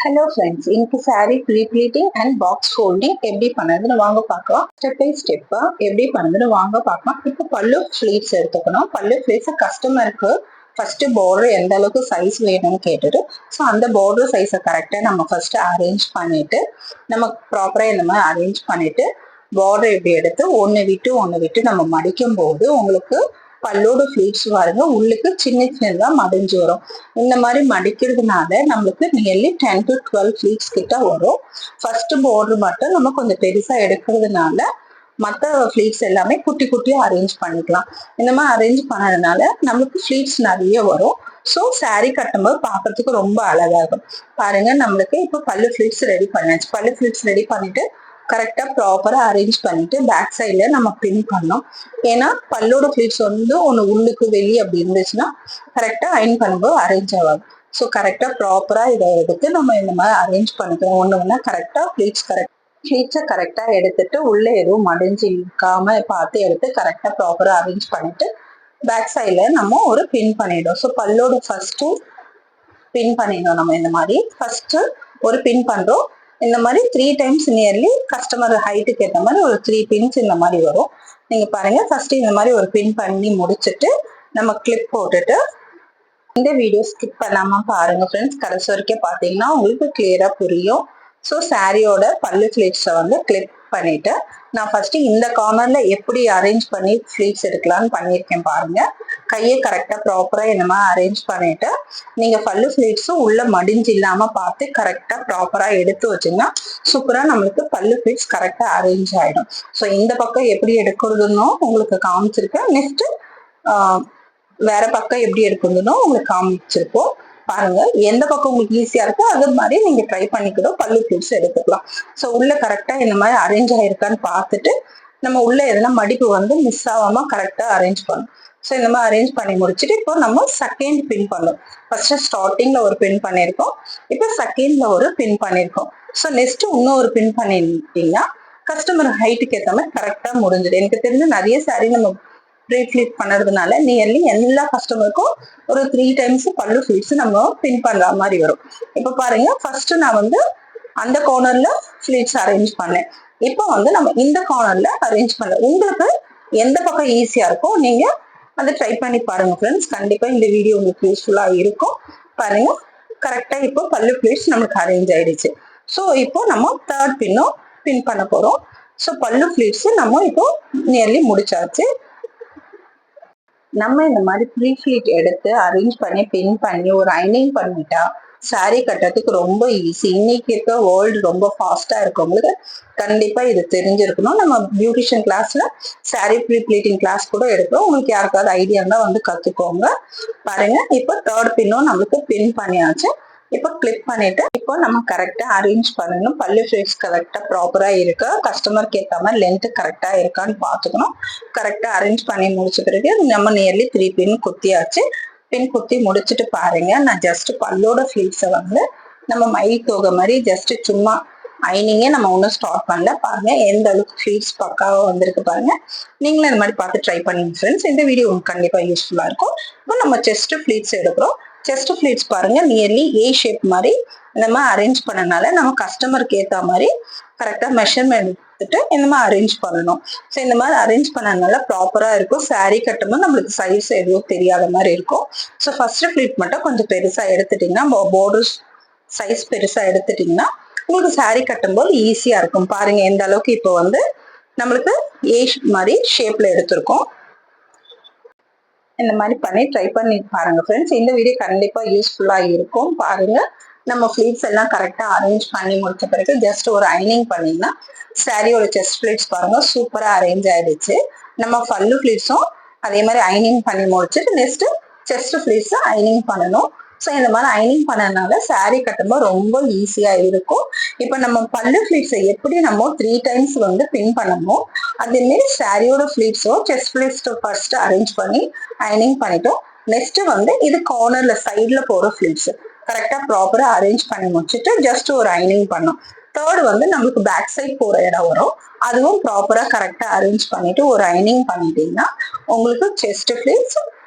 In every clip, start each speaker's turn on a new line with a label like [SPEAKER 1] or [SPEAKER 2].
[SPEAKER 1] Hello friends, இன்னைக்கு sari pre-pleating and box folding எப்படி பண்ணுறதுன்னு வாங்க பார்க்கலாம். ஸ்டெப் பை ஸ்டெப்பாக எப்படி பண்ணுறதுன்னு வாங்க பார்க்கலாம். இப்போ பல்லு ஃப்ளீட்ஸ் எடுத்துக்கணும். பல்லு ஃப்ளீட்ஸை கஸ்டமருக்கு ஃபர்ஸ்ட் பார்டர் எந்த அளவுக்கு சைஸ் வேணும்னு கேட்டுட்டு, ஸோ அந்த பார்டர் சைஸை கரெக்டாக நம்ம ஃபர்ஸ்ட் அரேஞ்ச் பண்ணிட்டு, நம்ம ப்ராப்பராக இந்த மாதிரி அரேஞ்ச் பண்ணிட்டு பார்டர் எப்படி எடுத்து ஒன்று விட்டு நம்ம மடிக்கும் போது உங்களுக்கு பல்லோட ஃபிளீட்ஸ் பாருங்க உள்ளுக்கு சின்ன சின்னதா மடிஞ்சு வரும். இந்த மாதிரி மடிக்கிறதுனால நம்மளுக்கு நியர்லி 10 to 12 ஃபிளீட்ஸ் கிட்ட வரும். ஃபர்ஸ்ட் பார்டர் மட்டும் நம்ம கொஞ்சம் பெருசா எடுக்கிறதுனால மற்ற ஃபிளீட்ஸ் எல்லாமே குட்டி குட்டியா அரேஞ்ச் பண்ணிக்கலாம். இந்த மாதிரி அரேஞ்ச் பண்ணதுனால நம்மளுக்கு ஃபிளீட்ஸ் நிறைய வரும். ஸோ சாரீ கட்டும்போது பார்க்கறதுக்கு ரொம்ப அழகாகும். பாருங்க, நம்மளுக்கு இப்போ பல்லு ஃபிளீட்ஸ் ரெடி பண்ணியாச்சு. பல்லு ஃபிளீட்ஸ் ரெடி பண்ணிட்டு கரெக்டா ப்ராப்பரா அரேஞ்ச் பண்ணிட்டு பேக் சைட்ல நம்ம பின் பண்ணோம். ஏன்னா பல்லோட ஃபிளீட்ஸ் வந்து ஒன்று உள்ளுக்கு வெளியே அப்படி இருந்துச்சுன்னா கரெக்டா அயன் பண்ணும்போது அரேஞ்ச் ஆகாது. ஸோ கரெக்டா ப்ராப்பரா இதை எடுத்து நம்ம இந்த மாதிரி அரேஞ்ச் பண்ணிக்கிறோம். ஒன்று கரெக்டா ஃபிளீட்ஸை கரெக்டா எடுத்துட்டு உள்ள எதுவும் மடிஞ்சு இருக்காம பார்த்து எடுத்து கரெக்டா ப்ராப்பரா அரேஞ்ச் பண்ணிட்டு பேக் சைட்ல நம்ம ஒரு பின் பண்ணிடும். ஸோ பல்லோட ஃபர்ஸ்ட் பின் பண்ணிடணும். நம்ம இந்த மாதிரி ஃபர்ஸ்ட் ஒரு பின் பண்றோம். இந்த மாதிரி 3 times நியர்லி கஸ்டமர் ஹைட்டுக்கு ஏற்ற மாதிரி ஒரு 3 pins இந்த மாதிரி வரும். நீங்க பாருங்க, ஃபர்ஸ்ட் இந்த மாதிரி ஒரு பின் பண்ணி முடிச்சுட்டு நம்ம கிளிப் போட்டுட்டு இந்த வீடியோ ஸ்கிப் பண்ணாம பாருங்க ஃப்ரெண்ட்ஸ். கடைசி வரைக்கும் பார்த்தீங்கன்னா உங்களுக்கு கிளியரா புரியும். ஸோ சாரியோட பல்லு ஃபிளீட்ஸை வந்து கிளிப் பண்ணிட்டு நான் ஃபர்ஸ்ட் இந்த கார்னர்ல எப்படி அரேஞ்ச் பண்ணி ஃபிளீட்ஸ் எடுக்கலாம்னு பண்ணியிருக்கேன் பாருங்க. கையை கரெக்டா ப்ராப்பரா இந்த மாதிரி அரேஞ்ச் பண்ணிட்டு நீங்க பல்லு ஃபிளீட்ஸும் உள்ள மடிஞ்சு இல்லாம பார்த்து கரெக்டா ப்ராப்பரா எடுத்து வச்சீங்கன்னா சூப்பரா நம்மளுக்கு பல்லு ஃபிளீட்ஸ் கரெக்டா அரேஞ்ச் ஆயிடும். ஸோ இந்த பக்கம் எப்படி எடுக்கிறதுன்னு உங்களுக்கு காமிச்சிருக்கேன். நெக்ஸ்ட் வேற பக்கம் எப்படி எடுக்கிறதுன்னு உங்களுக்கு காமிச்சிருப்போம். பாருங்க, எந்த பக்கம் உங்களுக்கு ஈஸியா இருக்கோ அது மாதிரி நீங்க ட்ரை பண்ணிக்கிடும் பல்லு ஃபிளீட்ஸ் எடுத்துக்கலாம். ஸோ உள்ள கரெக்டா இந்த மாதிரி அரேஞ்ச் ஆயிருக்கான்னு பார்த்துட்டு நம்ம உள்ள எதனா மடிப்பு வந்து மிஸ் ஆகாம கரெக்டா அரேஞ்ச் பண்ணும். ஸோ இந்த மாதிரி அரேஞ்ச் பண்ணி முடிச்சுட்டு இப்போ நம்ம செகண்ட் பின் பண்ணோம். ஃபர்ஸ்ட் ஸ்டார்டிங்ல ஒரு பின் பண்ணியிருக்கோம், இப்போ செகண்ட்ல ஒரு பின் பண்ணியிருக்கோம். ஸோ நெக்ஸ்ட் இன்னும் ஒரு பின் பண்ணிட்டீங்கன்னா கஸ்டமர் ஹைட்டுக்கு ஏற்ற மாதிரி கரெக்டா முடிஞ்சிடும். எனக்கு தெரிஞ்சு நிறைய சாரி நம்ம ப்ரீப்ளீட் பண்ணதுனால நியர்லி எல்லா கஸ்டமருக்கும் ஒரு 3 times பல்லு ஃபிளீட்ஸ் நம்ம பின் பண்ற மாதிரி வரும். இப்ப பாருங்க, ஃபர்ஸ்ட் நான் வந்து அந்த கார்னர்ல ஃபிளீட்ஸ் அரேஞ்ச் பண்ணேன். இப்போ வந்து நம்ம இந்த கார்னர்ல அரேஞ்ச் பண்ண உங்களுக்கு எந்த பக்கம் ஈஸியா இருக்கோ நீங்க அதை ட்ரை பண்ணி பாருங்க ஃப்ரெண்ட்ஸ். கண்டிப்பா இந்த வீடியோ உங்களுக்கு யூஸ்ஃபுல்லா இருக்கும். பாருங்க, கரெக்டா இப்போ பல்லு ஃபிளீட்ஸ் நமக்கு அரேஞ்ச் ஆயிடுச்சு. ஸோ இப்போ நம்ம தேர்ட் பின்னும் பின் பண்ண போறோம். ஸோ பல்லு ஃபிளீட்ஸ் நம்ம இப்போ நியர்லி முடிச்சாச்சு. நம்ம இந்த மாதிரி ப்ரீஃப்ளீட் எடுத்து அரேஞ்ச் பண்ணி பின் பண்ணி ஒரு அயனிங் பண்ணிட்டா சாரீ கட்டுறதுக்கு ரொம்ப ஈஸி. இன்னைக்கு இருக்க வேர்ல்டு ரொம்ப ஃபாஸ்டா இருக்கவங்களுக்கு கண்டிப்பா இது தெரிஞ்சிருக்கணும். நம்ம பியூட்டிஷியன் கிளாஸ்ல சாரீ ப்ரீப்ளீட்டிங் கிளாஸ் கூட எடுக்கிறோம். உங்களுக்கு யாருக்காவது ஐடியா இருந்தா வந்து கத்துக்கோங்க. பாருங்க, இப்போ தேர்ட் பின்னும் நம்மளுக்கு பின் பண்ணியாச்சு. இப்போ கிளிக் பண்ணிட்டு இப்போ நம்ம கரெக்டா அரேஞ்ச் பண்ணணும். பல்லு ஃபிளீட்ஸ் கரெக்டா ப்ராப்பரா இருக்கா, கஸ்டமருக்கு ஏற்ற மாதிரி லென்த் கரெக்டா இருக்கான்னு பார்த்துக்கணும். கரெக்டா அரேஞ்ச் பண்ணி முடிச்ச பிறகு நம்ம நியர்லி 3 பின் குத்தியாச்சு. பின் குத்தி முடிச்சுட்டு பாருங்க, நான் ஜஸ்ட் பல்லோட ஃபிளீட்ஸை வந்து நம்ம மயில் தொகை மாதிரி ஜஸ்ட் சும்மா ஐனிங்கே நம்ம ஒன்றும் ஸ்டார்ட் பண்ணல. பாருங்க எந்த அளவுக்கு ஃபிளீட்ஸ் பக்காவா வந்திருக்கு பாருங்க. நீங்களும் இந்த மாதிரி பார்த்து ட்ரை பண்ணுங்க ஃப்ரெண்ட்ஸ். இந்த வீடியோ உங்களுக்கு கண்டிப்பா யூஸ்ஃபுல்லா இருக்கும். இப்போ நம்ம செஸ்ட் ஃபிளீட்ஸ் எடுக்கிறோம். செஸ்ட் ஃபிளீட்ஸ் பாருங்க நியர்லி ஏ ஷேப் மாதிரி நம்ம அரேஞ்ச் பண்ணனால நம்ம கஸ்டமருக்கு ஏற்ற மாதிரி கரெக்டா மெஷர்மெண்ட் எடுத்துட்டு இந்த மாதிரி அரேஞ்ச் பண்ணணும். ஸோ இந்த மாதிரி அரேஞ்ச் பண்ணனால ப்ராப்பரா இருக்கும். சாரீ கட்டும்போது நம்மளுக்கு சைஸ் எதுவும் தெரியாத மாதிரி இருக்கும். ஸோ ஃபர்ஸ்ட் ஃபிளீட் மட்டும் கொஞ்சம் பெருசா எடுத்துட்டீங்கன்னா, பார்டர் சைஸ் பெருசா எடுத்துட்டீங்கன்னா உங்களுக்கு சாரீ கட்டும்போது ஈஸியா இருக்கும். பாருங்க எந்த அளவுக்கு இப்போ வந்து நம்மளுக்கு ஏ மாதிரி ஷேப்ல எடுத்திருக்கோம். இந்த மாதிரி பண்ணி ட்ரை பண்ணி பாருங்க ஃப்ரெண்ட்ஸ். இந்த வீடியோ கண்டிப்பா யூஸ்ஃபுல்லா இருக்கும். பாருங்க, நம்ம ஃபிளீட்ஸ் எல்லாம் கரெக்டா அரேஞ்ச் பண்ணி முடிச்ச பிறகு ஜஸ்ட் ஒரு அயனிங் பண்ணீங்கன்னா சாரியோட செஸ்ட் ஃபிளீட்ஸ் பாருங்க சூப்பரா அரேஞ்ச் ஆயிடுச்சு. நம்ம பல்லு ஃபிளீட்ஸும் அதே மாதிரி அயனிங் பண்ணி முடிச்சுட்டு நெக்ஸ்ட் செஸ்ட் ஃபிளீட்ஸ் அயனிங் பண்ணணும். ஸோ இந்த மாதிரி அயனிங் பண்ணதுனால சாரீ கட்டும்போது ரொம்ப ஈஸியா இருக்கும். இப்போ நம்ம பல்லு ஃபிளீட்ஸை எப்படி நம்ம 3 times வந்து பின் பண்ணமோ அதே மாதிரி சாரியோட ஃபிளீட்ஸோ செஸ்ட் ஃபிளீட்ஸ் ஃபர்ஸ்ட் அரேஞ்ச் பண்ணி அயனிங் பண்ணிட்டோம். நெக்ஸ்ட் வந்து இது கார்னர்ல சைட்ல போற ஃபிளீட்ஸ் கரெக்டா ப்ராப்பரா அரேஞ்ச் பண்ணி முடிச்சுட்டு ஜஸ்ட் ஒரு அயனிங் பண்ணோம். தேர்ட் வந்து நம்மளுக்கு பேக் சைட் போற இடம் வரும். அதுவும் ப்ராப்பரா கரெக்டா அரேஞ்ச் பண்ணிட்டு ஒரு அயனிங் பண்ணிட்டீங்கன்னா உங்களுக்கு chest pleats,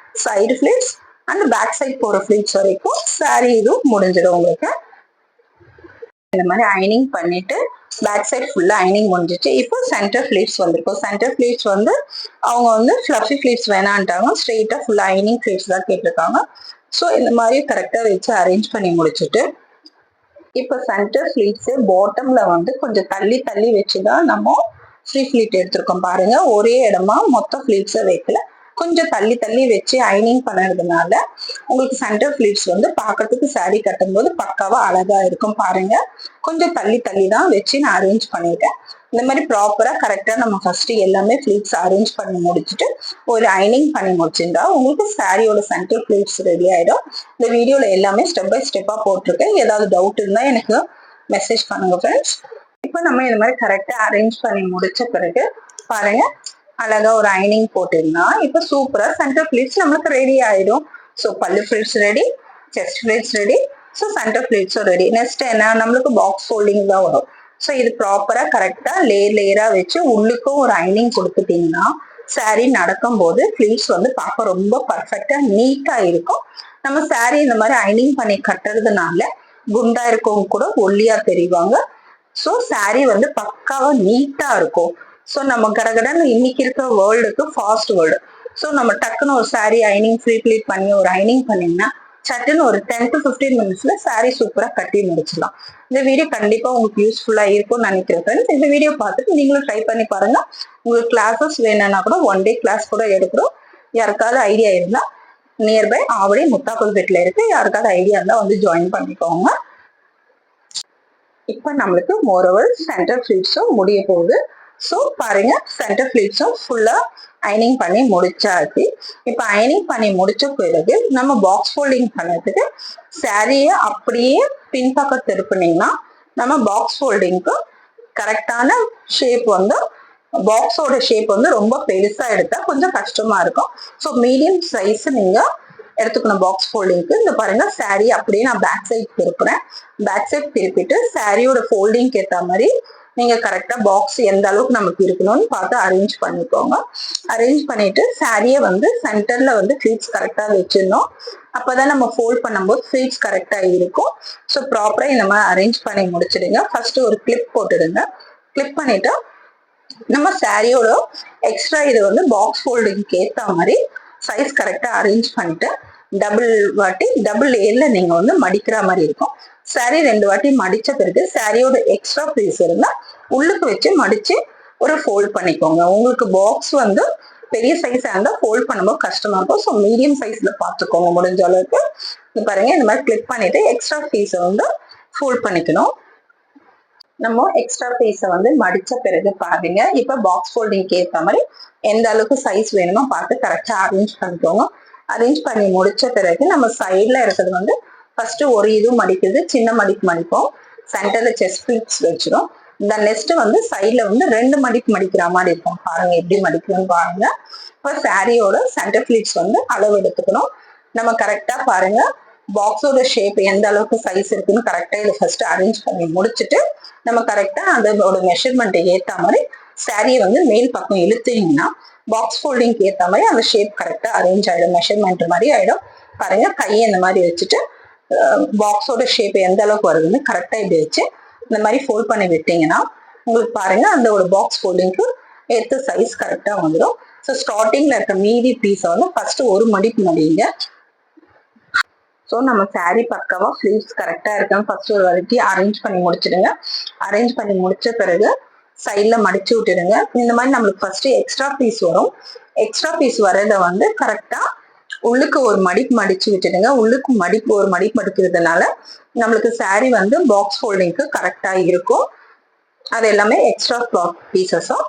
[SPEAKER 1] side pleats and back side போற ஃபிளீட்ஸ் வரைக்கும் சாரி இது முடிஞ்சிடும் உங்களுக்கு. இந்த மாதிரி அயனிங் பண்ணிட்டு பேக் சைட் ஃபுல்லா அயனிங் முடிஞ்சிச்சு. இப்போ சென்டர் ஃபிளீட்ஸ் வந்திருக்கும். சென்டர் ஃபிளீட்ஸ் வந்து அவங்க வந்து ஃபிளஃபி ஃபிளீட்ஸ் வேணான்ட்டாங்க, ஸ்ட்ரெயிட்டா ஃபுல்லா அயனிங் ஃபிளீட்ஸ் தான் கேட்டிருக்காங்க. ஸோ இந்த மாதிரி கரெக்டா வச்சு அரேஞ்ச் பண்ணி முடிச்சுட்டு இப்போ சென்டர் ஃபிளீட்ஸ் பாட்டம்ல வந்து கொஞ்சம் தள்ளி தள்ளி வச்சுதான் நம்ம ஃப்ரீ ஃபிளீட் எடுத்திருக்கோம். பாருங்க, ஒரே இடமா மொத்த ஃபிளீட்ஸை வைக்கல, கொஞ்சம் தள்ளி தள்ளி வச்சு அயனிங் பண்ணதுனால உங்களுக்கு சென்டர் ஃபிளீட்ஸ் வந்து பார்க்கறதுக்கு சாரீ கட்டும்போது பக்காவா அழகா இருக்கும். பாருங்க, கொஞ்சம் தள்ளி தள்ளி தான் வச்சு நான் அரேஞ்ச் பண்ணிட்டேன். இந்த மாதிரி ப்ராப்பரா கரெக்டா நம்ம ஃபர்ஸ்ட் எல்லாமே ஃபிளீட்ஸ் அரேஞ்ச் பண்ணி முடிச்சுட்டு ஒரு அயனிங் பண்ணி முடிச்சிருந்தா உங்களுக்கு சாரியோட சென்டர் ஃபிளீட்ஸ் ரெடி ஆயிடும். இந்த வீடியோல எல்லாமே ஸ்டெப் பை ஸ்டெப்பா போட்டிருக்கேன். ஏதாவது டவுட் இருந்தா எனக்கு மெசேஜ் பண்ணுங்க ஃப்ரெண்ட்ஸ். இப்போ நம்ம இந்த மாதிரி கரெக்டா அரேஞ்ச் பண்ணி முடிச்ச பிறகு பாருங்க, அழகா ஒரு அயனிங் போட்டிருந்தா இப்போ சூப்பரா சென்டர் ஃபிளீட்ஸ் நம்மளுக்கு ரெடி ஆயிடும். So pallu pleats ready, chest pleats ready, so centre ஃபிளீட்ஸும் ரெடி. நெக்ஸ்ட் என்ன, நம்மளுக்கு பாக்ஸ் ஃபோல்டிங் தான் வரும். ஸோ இது ப்ராப்பரா கரெக்டா லேயரா வச்சு உள்ளுக்கும் ஒரு அயனிங் கொடுத்துட்டீங்கன்னா சாரீ நடக்கும் போது ஃபிளீட்ஸ் வந்து பார்க்க ரொம்ப பர்ஃபெக்டா நீட்டா இருக்கும். நம்ம சாரீ இந்த மாதிரி அயனிங் பண்ணி கட்டுறதுனால குண்டா இருக்கவங்க கூட ஒல்லியா தெரிவாங்க. ஸோ சாரீ வந்து பக்காவா நீட்டா இருக்கும். ஸோ நம்ம கடகடன்னு இன்னைக்கு இருக்க வேர்ல்டுக்கு ஃபாஸ்ட் வேர்ல்டு. ஸோ நம்ம டக்குன்னு ஒரு சாரீ அயனிங் ஃப்ரீ ப்ளீட் பண்ணி ஒரு அயனிங் பண்ணீங்கன்னா சட்டுன்னு ஒரு 10 to 15 மினிட்ஸ்ல சாரீ சூப்பரா கட்டி முடிச்சிடலாம். இந்த வீடியோ கண்டிப்பா உங்களுக்கு யூஸ்ஃபுல்லா இருக்கும்னு நினைக்கிறேன் ஃப்ரெண்ட்ஸ். இந்த வீடியோ பார்த்துட்டு நீங்களும் ட்ரை பண்ணி பாருங்க. உங்களுக்கு கிளாஸஸ் வேணும்னா கூட 1 day கிளாஸ் கூட எடுக்கிறோம். யாருக்காவது ஐடியா இருந்தா நியர்பை ஆவடி முத்தாப்பல்பேட்டில் இருக்கு, யாருக்காவது ஐடியா இருந்தா வந்து ஜாயின் பண்ணிக்கோங்க. இப்ப நம்மளுக்கு மோரோவர் சென்டர் ஃபிளீட்ஸும் முடிய போகுது. ஸோ பாருங்க, சென்டர் ஃபிளீட்ஸும் ஃபுல்லா அயனிங் பண்ணி முடிச்சாச்சு. இப்ப அயனிங் பண்ணி முடிச்ச பிறகு நம்ம பாக்ஸ் ஃபோல்டிங் பண்ணதுக்கு சாரியை அப்படியே பின்பக்கம் திருப்பினீங்கன்னா நம்ம பாக்ஸ் ஃபோல்டிங்க்கு கரெக்டான ஷேப் வந்து பாக்ஸோட ஷேப் வந்து ரொம்ப பெருசா எடுத்தா கொஞ்சம் கஷ்டமா இருக்கும். ஸோ மீடியம் சைஸ் நீங்க எடுத்துக்கணும் பாக்ஸ் ஃபோல்டிங்க்கு. இந்த பாருங்க, சாரீ அப்படியே நான் பேக் சைட் திருப்புறேன். பேக் சைட் திருப்பிட்டு சாரியோட ஃபோல்டிங்க்கு ஏற்ற மாதிரி நீங்க கரெக்டா பாக்ஸ் எந்த அளவுக்கு நமக்கு இருக்கணும்னு பார்த்து அரேஞ்ச் பண்ணிக்கோங்க. அரேஞ்ச் பண்ணிட்டு சாரியை வந்து சென்டர்ல வந்து ஃபிளீட்ஸ் கரெக்டா வச்சிடணும். அப்பதான் நம்ம ஃபோல்ட் பண்ணும்போது ஃபிளீட்ஸ் கரெக்டா இருக்கும். ஸோ ப்ராப்பரா இந்த மாதிரி அரேஞ்ச் பண்ணி முடிச்சிடுங்க. ஃபர்ஸ்ட் ஒரு கிளிப் போட்டுடுங்க. கிளிப் பண்ணிட்டு நம்ம சாரியோட எக்ஸ்ட்ரா இது வந்து பாக்ஸ் ஃபோல்டிங்க்கு ஏற்ற மாதிரி சைஸ் கரெக்டா அரேஞ்ச் பண்ணிட்டு டபுள் லேயர்ல நீங்க வந்து மடிக்கிற மாதிரி இருக்கும். சாரி 2 வாட்டி மடிச்ச பிறகு சாரியோட எக்ஸ்ட்ரா பீஸ் இருந்தா உள்ளுக்கு வச்சு மடிச்சு ஒரு ஃபோல்ட் பண்ணிக்கோங்க. உங்களுக்கு பாக்ஸ் வந்து பெரிய சைஸா இருந்தா ஃபோல்ட் பண்ணும்போது கஷ்டமா இருக்கும். ஸோ மீடியம் சைஸ்ல பார்த்துக்கோங்க முடிஞ்ச அளவுக்கு. பாருங்க, இந்த மாதிரி கிளிக் பண்ணிட்டு எக்ஸ்ட்ரா பீஸை வந்து ஃபோல்ட் பண்ணிக்கணும். நம்ம எக்ஸ்ட்ரா பீஸை வந்து மடிச்ச பிறகு பாருங்க, இப்ப பாக்ஸ் ஃபோல்டிங்க்கு ஏற்ற மாதிரி எந்த அளவுக்கு சைஸ் வேணுமோ பார்த்து கரெக்டா அரேஞ்ச் பண்ணிக்கோங்க. அரேஞ்ச் பண்ணி முடிச்ச பிறகு நம்ம சைட்ல இருக்கிறது வந்து ஃபர்ஸ்ட் ஒரு இது மடிக்கிறது, சின்ன மடிப்பு மடிப்போம். சென்டர்ல செஸ்ட் ஃபிளீட்ஸ் வச்சிடும். இந்த நெக்ஸ்ட் வந்து சைட்ல வந்து 2 மடிப்பு மடிக்கிற மாதிரி இருக்கும். பாருங்க எப்படி மடிக்கணும்னு பாருங்க. இப்போ சாரியோட சென்டர் ஃபிளீட்ஸ் வந்து அளவு எடுத்துக்கணும். நம்ம கரெக்டா பாருங்க, பாக்ஸோட ஷேப் எந்த அளவுக்கு சைஸ் இருக்குன்னு கரெக்டா இதை ஃபர்ஸ்ட் அரேஞ்ச் பண்ணி முடிச்சுட்டு நம்ம கரெக்டா அதோட மெஷர்மெண்ட் ஏற்ற மாதிரி சாரியை வந்து மேல் பக்கம் இழுத்தீங்கன்னா பாக்ஸ் ஃபோல்டிங்க்கு ஏற்ற மாதிரி அந்த ஷேப் கரெக்டா அரேஞ்ச் ஆயிடும், மெஷர்மெண்ட் மாதிரி ஆயிடும். பாருங்க, கையை இந்த மாதிரி வச்சுட்டு பாக்ஸோட ஷேப் எந்த அளவுக்கு வருதுன்னு கரெக்டா இப்படி வச்சு இந்த மாதிரி ஃபோல்ட் பண்ணி விட்டீங்கன்னா உங்களுக்கு பாருங்க அந்த ஒரு பாக்ஸ் ஃபோல்டிங்க்கு ஏற்ற சைஸ் கரெக்டா வந்துடும். ஸோ ஸ்டார்டிங்ல இருக்க மீதி பீஸை வந்து ஃபர்ஸ்ட் ஒரு மடிப்பு மடிங்க. ஸோ நம்ம சாரீ பக்காவா ஃபிளீட்ஸ் கரெக்டா இருக்கான்னு ஃபர்ஸ்ட் ஒரு வாட்டி அரேஞ்ச் பண்ணி முடிச்சிடுங்க. அரேஞ்ச் பண்ணி முடிச்ச பிறகு சைட்ல மடிச்சு விட்டுடுங்க. இந்த மாதிரி நம்மளுக்கு ஃபர்ஸ்ட் எக்ஸ்ட்ரா பீஸ் வரும். எக்ஸ்ட்ரா பீஸ் வரதை வந்து கரெக்டா உள்ளுக்கு ஒரு மடிப்பு மடிச்சு விட்டுடுங்க. உள்ளுக்கு ஒரு மடிப்பு மடிக்கிறதுனால நம்மளுக்கு சாரீ வந்து பாக்ஸ் ஃபோல்டிங்க்கு கரெக்டா இருக்கும். அது எல்லாமே எக்ஸ்ட்ரா கிளாத் பீசஸும்.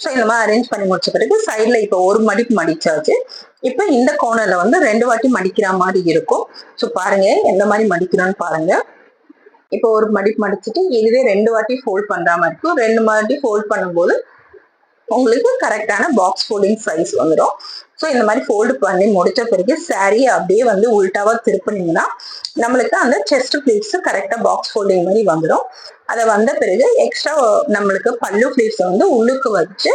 [SPEAKER 1] ஸோ இந்த மாதிரி அரேஞ்ச் பண்ணி முடிச்ச பிறகு சைட்ல இப்போ ஒரு மடிப்பு மடிச்சாச்சு. இப்போ இந்த கோர்னர்ல வந்து 2 வாட்டி மடிக்கிற மாதிரி இருக்கும். ஸோ பாருங்க எந்த மாதிரி மடிக்கிறோன்னு பாருங்க. இப்போ ஒரு மடிப்பு மடிச்சுட்டு இதுவே 2 வாட்டி ஃபோல்ட் பண்ற மாதிரி இருக்கும். 2 வாட்டி ஃபோல்ட் பண்ணும்போது உங்களுக்கு கரெக்டான பாக்ஸ் ஃபோல்டிங் சைஸ் வந்துடும். ஸோ இந்த மாதிரி ஃபோல்டு பண்ணி முடிச்ச பிறகு சாரியை அப்படியே வந்து உல்டாவா திருப்பினீங்கன்னா நம்மளுக்கு அந்த செஸ்ட் பிளீட்ஸ் கரெக்டா பாக்ஸ் ஃபோல்டிங் மாதிரி வந்துடும். அதை வந்த பிறகு எக்ஸ்ட்ரா நம்மளுக்கு பல்லு பிளீட்ஸை வந்து உள்ளுக்கு வச்சு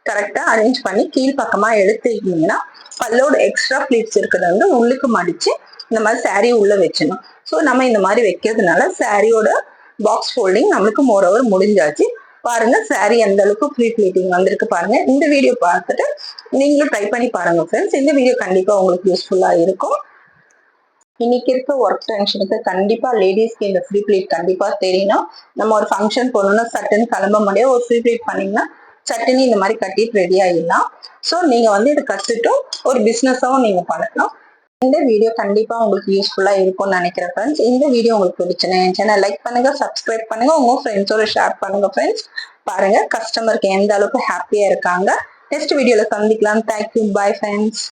[SPEAKER 1] கரெக்டா அரேஞ்ச் பண்ணி கீழ்பக்கமா எடுத்துக்கிட்டீங்கன்னா பல்லோட எக்ஸ்ட்ரா பிளீட்ஸ் இருக்கிறத வந்து உள்ளுக்கு மடிச்சு இந்த மாதிரி சாரீ உள்ள வச்சிடணும். ஸோ நம்ம இந்த மாதிரி வைக்கிறதுனால சாரியோட பாக்ஸ் ஃபோல்டிங் நம்மளுக்கு மோரோவர் முடிஞ்சாச்சு. பாருங்க saree எந்த அளவுக்கு ஃப்ரீ ப்ளீட்டிங் வந்திருக்கு பாருங்க. இந்த வீடியோ பார்த்துட்டு நீங்களும் ட்ரை பண்ணி பாருங்க ஃப்ரெண்ட்ஸ். இந்த வீடியோ கண்டிப்பா உங்களுக்கு யூஸ்ஃபுல்லா இருக்கும். இன்னைக்கு இருக்க ஒர்க் டென்ஷனுக்கு கண்டிப்பா லேடிஸ்க்கு இந்த ஃப்ரீ ப்ளீட் கண்டிப்பா தெரியணும். நம்ம ஒரு ஃபங்க்ஷன் போகணும்னா சட்டுன்னு கிளம்ப முடியாது. ஒரு ஃப்ரீ ப்ளீட் பண்ணீங்கன்னா சட்டுன்னு இந்த மாதிரி கட்டிட்டு ரெடி ஆகிடலாம். ஸோ நீங்க வந்து இதை கற்றுட்டும் ஒரு பிஸ்னஸாகவும் நீங்க பண்ணலாம். இந்த வீடியோ கண்டிப்பா உங்களுக்கு யூஸ்ஃபுல்லா இருக்கும்னு நினைக்கிறேன் ஃப்ரெண்ட்ஸ். இந்த வீடியோ உங்களுக்கு பிடிச்சுன்னா என் சேனல் லைக் பண்ணுங்க, சப்ஸ்கிரைப் பண்ணுங்க, உங்க ஃப்ரெண்ட்ஸோட ஷேர் பண்ணுங்க ஃப்ரெண்ட்ஸ். பாருங்க கஸ்டமருக்கு எந்த அளவுக்கு ஹாப்பியா இருக்காங்க. நெக்ஸ்ட் வீடியோல சந்திக்கலாம். Thank you, bye friends.